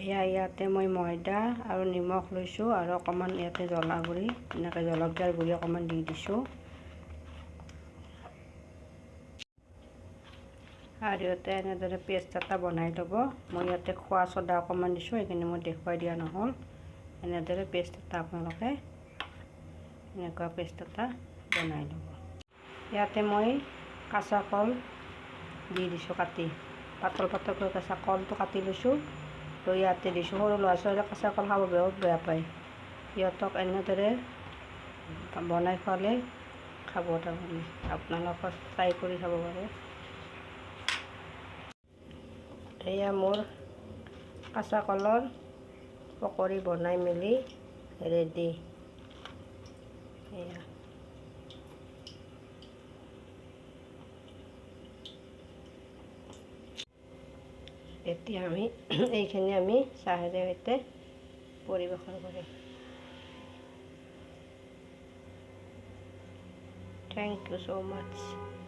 ইয়াতে মই ময়দা আৰু নিমখ লৈছোঁ আৰু অকণমান ইয়াতে জ্বলা গুড়ি এনেকৈ জলকীয়াৰ গুড়ি অকণমান দি দিছোঁ আৰু ইয়াতে এনেদৰে পেষ্ট এটা বনাই ল'ব। মই ইয়াতে খোৱা ছ'ডা অকণমান দিছোঁ, সেইখিনি মই দেখুৱাই দিয়া নহ'ল। এনেদৰে পেষ্ট এটা আপোনালোকে এনেকুৱা পেষ্ট এটা বনাই ল'ব। ইয়াতে মই কাঁচা কল দি দিছোঁ কাটি, পাতল পাতলকৈ কেঁচা কলটো কাটি লৈছোঁ তো ইয়াতে দিছোঁ। সৰু ল'ৰা ছোৱালীয়ে কেঁচা কল খাব বহুত বেয়া পায়, সিহঁতক এনেদৰে বনাই খোৱালে খাব। তাৰমানে আপোনালোকে ট্ৰাই কৰি খাব পাৰে। এয়া মোৰ কাঁচা কলৰ পকৰি বনাই মেলি ৰেডি। এয়া এতিয়া আমি এইখিনি আমি চাহেৰে সৈতে পৰিৱেশন কৰিম। Thank you so much.